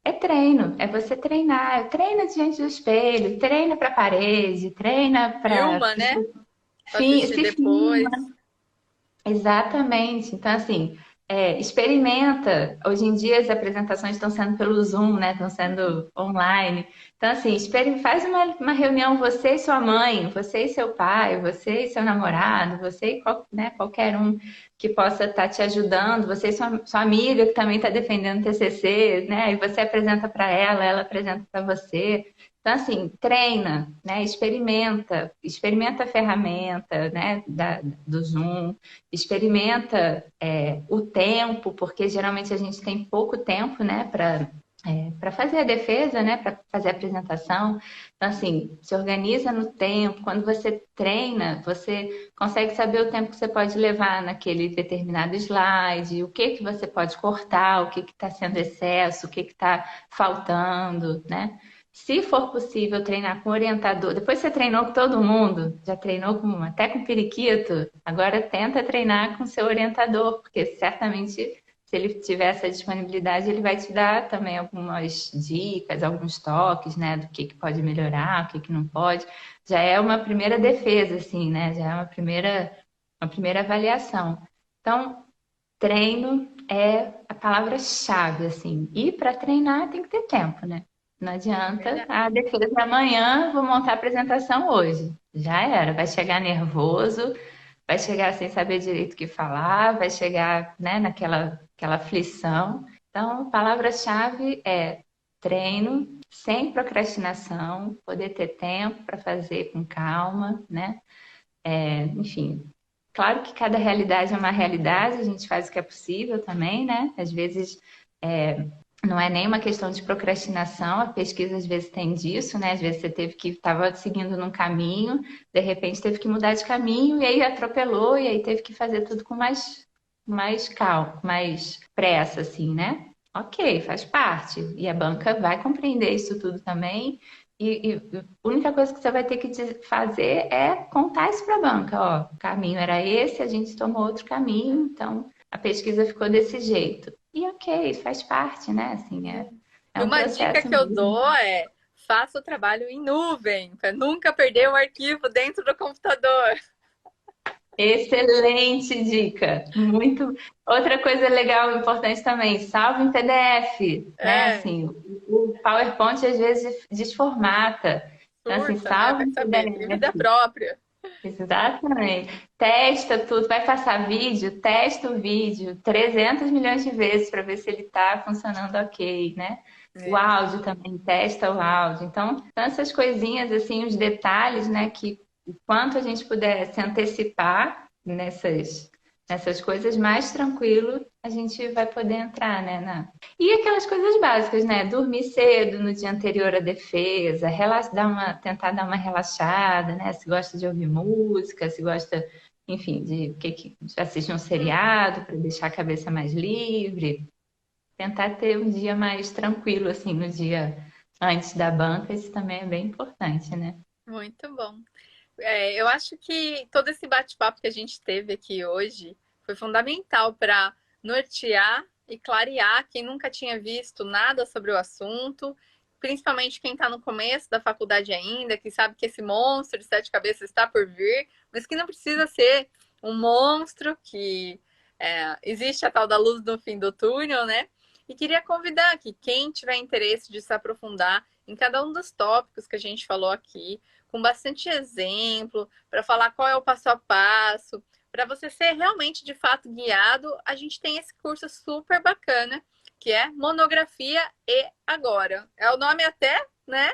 é, é treino, é você treinar. Treina diante do espelho, treina para a parede, treina para Filma, né? Pra assistir se filma. depois. Exatamente. Então, assim, experimenta. Hoje em dia as apresentações estão sendo pelo Zoom, né? Estão sendo online. Então, assim, faz uma reunião, você e sua mãe, você e seu pai, você e seu namorado, você e né, qualquer um que possa estar te ajudando, você e sua amiga que também está defendendo TCC, né? E você apresenta para ela, ela apresenta para você. Então, assim, treina, né? Experimenta a ferramenta, né? Do Zoom, experimenta o tempo, porque geralmente a gente tem pouco tempo, né, para fazer a defesa, né, para fazer a apresentação. Então, assim, se organiza no tempo. Quando você treina, você consegue saber o tempo que você pode levar naquele determinado slide, o que que você pode cortar, o que está sendo excesso, o que está faltando, né? Se for possível treinar com orientador, depois você treinou com todo mundo, já treinou até com periquito, agora tenta treinar com seu orientador, porque certamente se ele tiver essa disponibilidade, ele vai te dar também algumas dicas, alguns toques, né, do que pode melhorar, o que não pode. Já é uma primeira defesa, assim, né? Já é uma primeira avaliação. Então, treino é a palavra-chave, assim. E para treinar tem que ter tempo, né? Não adianta, Verdade. defesa amanhã, vou montar a apresentação hoje. Já era, vai chegar nervoso, vai chegar sem saber direito o que falar, vai chegar, né, aquela aflição. Então, a palavra-chave é treino, sem procrastinação, poder ter tempo para fazer com calma, né? Enfim, Claro que cada realidade é uma realidade, a gente faz o que é possível também, né? Às vezes não é nem uma questão de procrastinação, a pesquisa às vezes tem disso, né? Às vezes você teve que estava seguindo num caminho, de repente teve que mudar de caminho e aí atropelou e aí teve que fazer tudo com mais calma, mais pressa, assim, né? Ok, faz parte. E a banca vai compreender isso tudo também. E a única coisa que você vai ter que fazer é contar isso para a banca. Ó, o caminho era esse, a gente tomou outro caminho, então a pesquisa ficou desse jeito. E ok, faz parte, né? Assim, é E um uma dica processo que eu mesmo. dou é faça o trabalho em nuvem, para nunca perder o arquivo dentro do computador. Excelente dica. Muito. Outra coisa legal, importante também, salve em PDF, né? É, Assim, o PowerPoint às vezes desformata. Então, assim, surta, né? salve Vai em saber, tem vida PDF. própria. Exatamente. Testa tudo. Vai passar vídeo? Testa o vídeo 300 milhões de vezes para ver se ele está funcionando ok, né? O É. áudio também, testa o áudio. Então, essas coisinhas, assim, os detalhes, né? Que o quanto a gente puder se antecipar nessas coisas, mais tranquilo a gente vai poder entrar, né? E aquelas coisas básicas, né? Dormir cedo no dia anterior à defesa, tentar dar uma relaxada, né? Se gosta de ouvir música, se gosta, enfim, de assistir um seriado para deixar a cabeça mais livre, tentar ter um dia mais tranquilo, assim, no dia antes da banca, isso também é bem importante, né? Muito bom. Eu acho que todo esse bate-papo que a gente teve aqui hoje foi fundamental para nortear e clarear quem nunca tinha visto nada sobre o assunto, principalmente quem está no começo da faculdade ainda, que sabe que esse monstro de sete cabeças está por vir, mas que não precisa ser um monstro, que existe a tal da luz no fim do túnel, né? E queria convidar que quem tiver interesse de se aprofundar em cada um dos tópicos que a gente falou aqui, com bastante exemplo, para falar qual é o passo a passo, para você ser realmente de fato guiado, a gente tem esse curso super bacana, que é Monografia e Agora. É o nome até, né,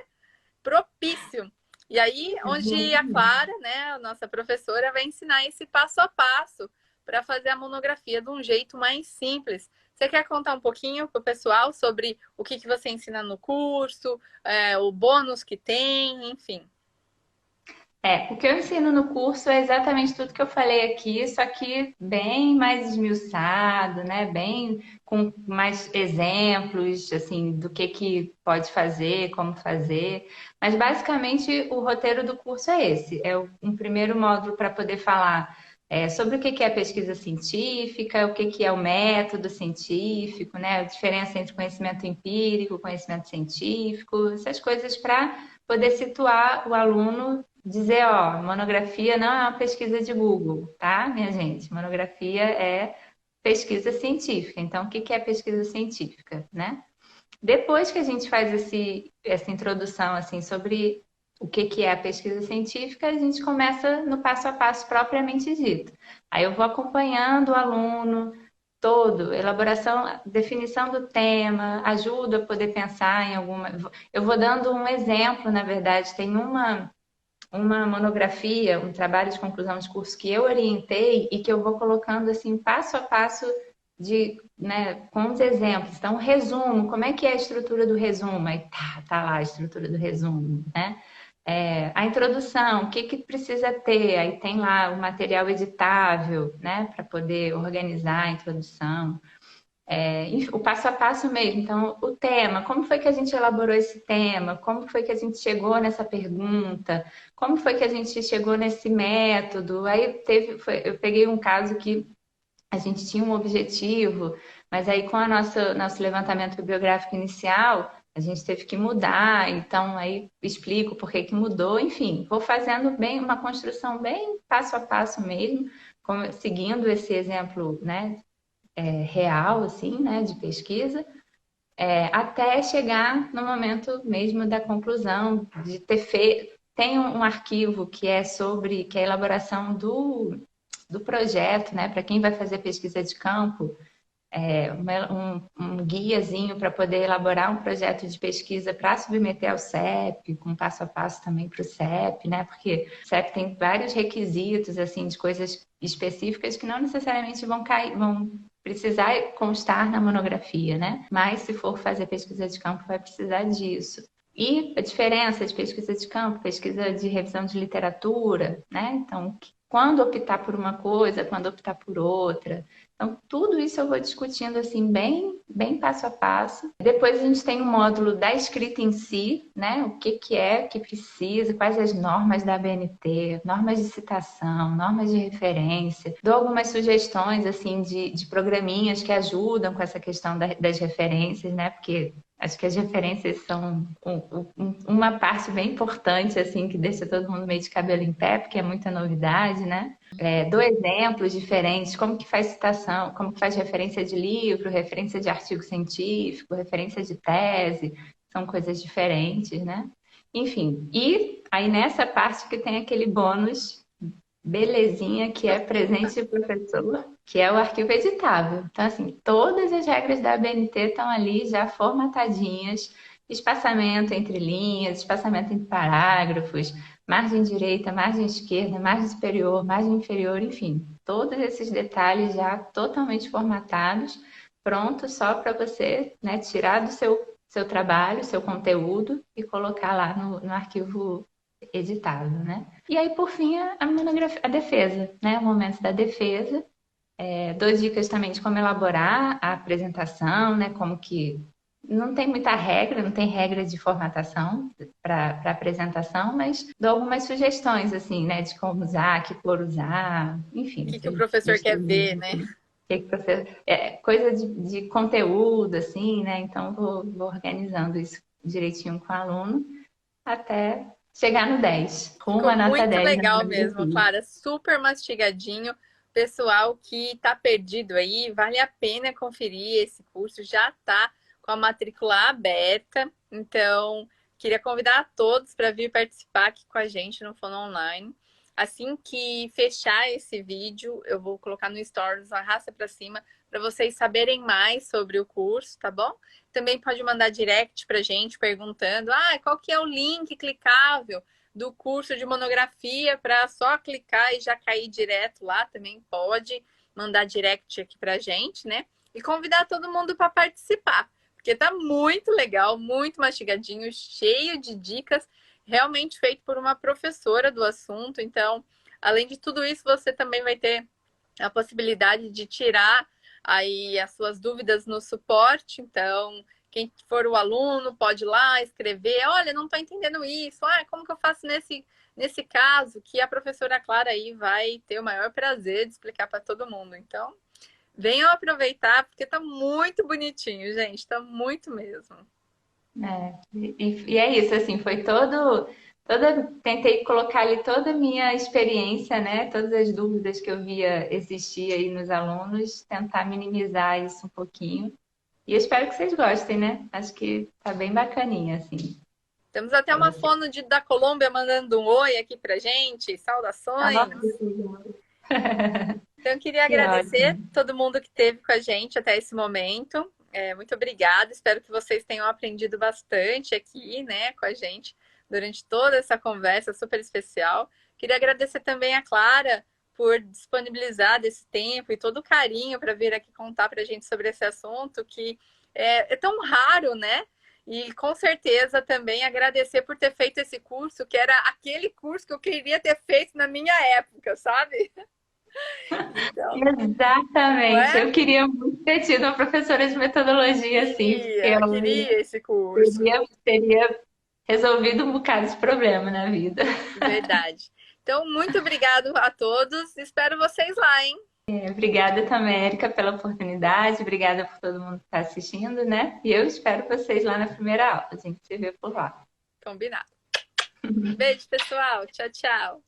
propício. E aí, onde a Clara, né, a nossa professora, vai ensinar esse passo a passo para fazer a monografia de um jeito mais simples. Você quer contar um pouquinho para o pessoal sobre o que você ensina no curso, o bônus que tem, enfim. O que eu ensino no curso é exatamente tudo que eu falei aqui, só que bem mais esmiuçado, né? Bem com mais exemplos, assim, do que pode fazer, como fazer. Mas basicamente o roteiro do curso é esse. Um primeiro módulo para poder falar sobre o que é pesquisa científica, o que é o método científico, né? A diferença entre conhecimento empírico, conhecimento científico, essas coisas para poder situar o aluno, dizer, ó, monografia não é uma pesquisa de Google, tá, minha gente? Monografia é pesquisa científica. Então, o que é pesquisa científica, né? Depois que a gente faz essa introdução assim sobre o que é a pesquisa científica, a gente começa no passo a passo propriamente dito. Aí eu vou acompanhando o aluno todo, elaboração, definição do tema, ajuda a poder pensar em alguma. Eu vou dando um exemplo, na verdade, tem uma monografia, um trabalho de conclusão de curso que eu orientei e que eu vou colocando assim passo a passo né, com os exemplos. Então, resumo, como é que é a estrutura do resumo? Aí tá lá a estrutura do resumo, né? A introdução, o que precisa ter? Aí tem lá o material editável, né, para poder organizar a introdução. O passo a passo mesmo. Então, o tema, como foi que a gente elaborou esse tema? Como foi que a gente chegou nessa pergunta? Como foi que a gente chegou nesse método? Aí eu peguei um caso que a gente tinha um objetivo, mas aí com a nosso levantamento bibliográfico inicial, a gente teve que mudar, então aí explico por que mudou, enfim, vou fazendo bem uma construção bem passo a passo mesmo, seguindo esse exemplo, né, real, assim, né, de pesquisa, até chegar no momento mesmo da conclusão, de ter feito. Tem um arquivo que é a elaboração do projeto, né, para quem vai fazer pesquisa de campo, um guiazinho para poder elaborar um projeto de pesquisa para submeter ao CEP, com passo a passo também para o CEP, né? Porque o CEP tem vários requisitos, assim, de coisas específicas que não necessariamente vão precisar constar na monografia, né? Mas se for fazer pesquisa de campo, vai precisar disso. E a diferença de pesquisa de campo, pesquisa de revisão de literatura, né? Então, quando optar por uma coisa, quando optar por outra. Então, tudo isso eu vou discutindo assim, bem passo a passo. Depois a gente tem o módulo da escrita em si, né? O que é, o que precisa, quais as normas da ABNT, normas de citação, normas de referência. Dou algumas sugestões, assim, de programinhas que ajudam com essa questão das referências, né? Porque acho que as referências são uma parte bem importante, assim, que deixa todo mundo meio de cabelo em pé, porque é muita novidade, né? Dou exemplos diferentes, como que faz citação, como que faz referência de livro, referência de artigo científico, referência de tese, são coisas diferentes, né? Enfim, e aí nessa parte que tem aquele bônus belezinha que é presente do professor, que é o arquivo editável. Então, assim, todas as regras da ABNT estão ali já formatadinhas, espaçamento entre linhas, espaçamento entre parágrafos, margem direita, margem esquerda, margem superior, margem inferior, enfim, todos esses detalhes já totalmente formatados, prontos só para você, né, tirar do seu trabalho, seu conteúdo e colocar lá no arquivo editável, né? E aí, por fim, a monografia, a defesa, né? O momento da defesa. Dou dicas também de como elaborar a apresentação, né? Como que não tem muita regra, não tem regra de formatação para apresentação, mas dou algumas sugestões, assim, né? De como usar, que cor usar, enfim. O que o professor quer ver, né? Coisa de conteúdo, assim, né? Então, vou organizando isso direitinho com o aluno até chegar no 10, rumo Ficou à nota muito 10 na legal mesmo, monografia. Clara. Super mastigadinho. Pessoal que está perdido aí, vale a pena conferir esse curso. Já está com a matrícula aberta. Então, queria convidar a todos para vir participar aqui com a gente no Fono Online. Assim que fechar esse vídeo, eu vou colocar no Stories, arrasta para cima, para vocês saberem mais sobre o curso, tá bom? Também pode mandar direct para a gente perguntando, qual que é o link clicável do curso de monografia para só clicar e já cair direto lá, também pode mandar direct aqui para a gente, né? E convidar todo mundo para participar, porque tá muito legal, muito mastigadinho, cheio de dicas, realmente feito por uma professora do assunto. Então, além de tudo isso, você também vai ter a possibilidade de tirar aí as suas dúvidas no suporte. Então, quem for o aluno pode ir lá escrever, olha, não estou entendendo isso, como que eu faço nesse caso? Que a professora Clara aí vai ter o maior prazer de explicar para todo mundo. Então, venham aproveitar, porque está muito bonitinho, gente, está muito mesmo. E é isso, assim, foi tentei colocar ali toda a minha experiência, né? Todas as dúvidas que eu via existir aí nos alunos, tentar minimizar isso um pouquinho. E eu espero que vocês gostem, né? Acho que tá bem bacaninha, assim. Temos até uma fono da Colômbia mandando um oi aqui pra gente, saudações. Então, eu queria agradecer ótimo. todo mundo que esteve com a gente até esse momento. Muito obrigada. Espero que vocês tenham aprendido bastante aqui, né, com a gente durante toda essa conversa super especial. Queria agradecer também a Clara por disponibilizar desse tempo e todo o carinho para vir aqui contar para a gente sobre esse assunto que é tão raro, né? E com certeza também agradecer por ter feito esse curso, que era aquele curso que eu queria ter feito na minha época, sabe? Então, Exatamente. é? Eu queria muito ter tido uma professora de metodologia assim, porque Queria esse curso. teria resolvido um bocado de problema na vida. Verdade. Então, muito obrigado a todos. Espero vocês lá, hein? Obrigada também, Érica, pela oportunidade. Obrigada por todo mundo que está assistindo, né? E eu espero vocês lá na primeira aula. A gente se vê por lá. Combinado. Beijo, pessoal. Tchau, tchau.